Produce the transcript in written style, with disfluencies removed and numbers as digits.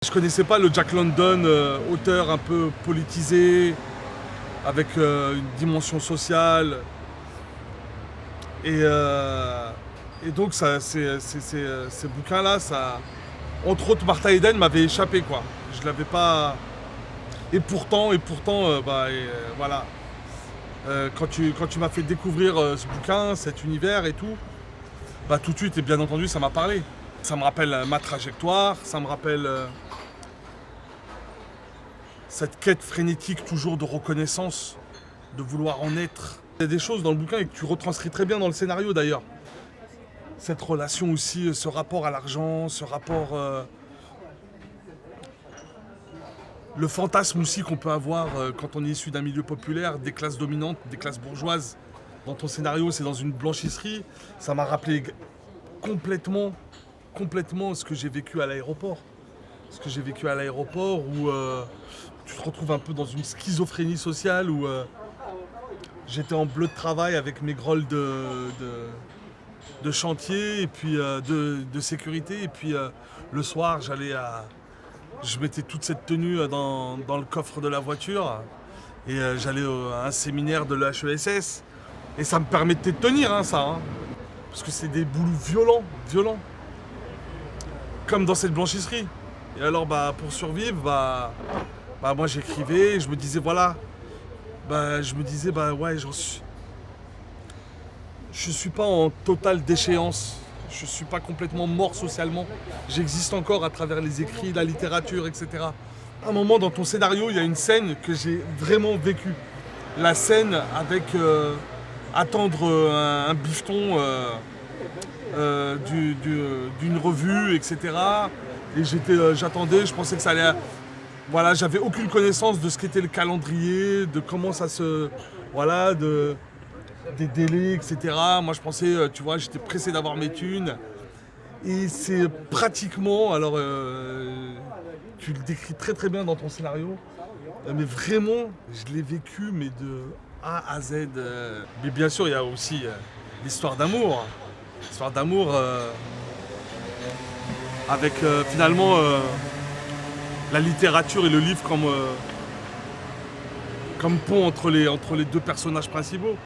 Je connaissais pas le Jack London, auteur un peu politisé, avec une dimension sociale. Et donc ces bouquins-là, entre autres Martha Eden m'avait échappé quoi. Je l'avais pas. Et pourtant, voilà. Quand tu m'as fait découvrir ce bouquin, cet univers et tout, bah tout de suite et bien entendu ça m'a parlé. Ça me rappelle ma trajectoire, ça me rappelle cette quête frénétique toujours de reconnaissance, de vouloir en être. Il y a des choses dans le bouquin et que tu retranscris très bien dans le scénario d'ailleurs. Cette relation aussi, ce rapport à l'argent, ce rapport... le fantasme aussi qu'on peut avoir quand on est issu d'un milieu populaire, des classes dominantes, des classes bourgeoises. Dans ton scénario, c'est dans une blanchisserie. Ça m'a rappelé complètement ce que j'ai vécu à l'aéroport. Ce que j'ai vécu à l'aéroport où tu te retrouves un peu dans une schizophrénie sociale où j'étais en bleu de travail avec mes grolles de chantier et puis de sécurité. Et puis le soir, je mettais toute cette tenue dans le coffre de la voiture et j'allais à un séminaire de l'HESS. Et ça me permettait de tenir, hein, ça. Hein. Parce que c'est des boulots violents. Comme dans cette blanchisserie. Et alors, pour survivre, moi j'écrivais, je me disais, voilà. Ouais, je suis pas en totale déchéance. Je suis pas complètement mort socialement. J'existe encore à travers les écrits, la littérature, etc. À un moment dans ton scénario, il y a une scène que j'ai vraiment vécue. La scène avec attendre un bifton d'une revue, etc. Et j'attendais, je pensais que ça allait... Voilà, j'avais aucune connaissance de ce qu'était le calendrier, de comment ça se... Voilà, des délais, etc. Moi, je pensais, tu vois, j'étais pressé d'avoir mes thunes. Et c'est pratiquement, alors, tu le décris très très bien dans ton scénario, mais vraiment, je l'ai vécu, mais de A à Z. Mais bien sûr, il y a aussi l'histoire d'amour. L'histoire d'amour avec finalement la littérature et le livre comme pont entre les deux personnages principaux.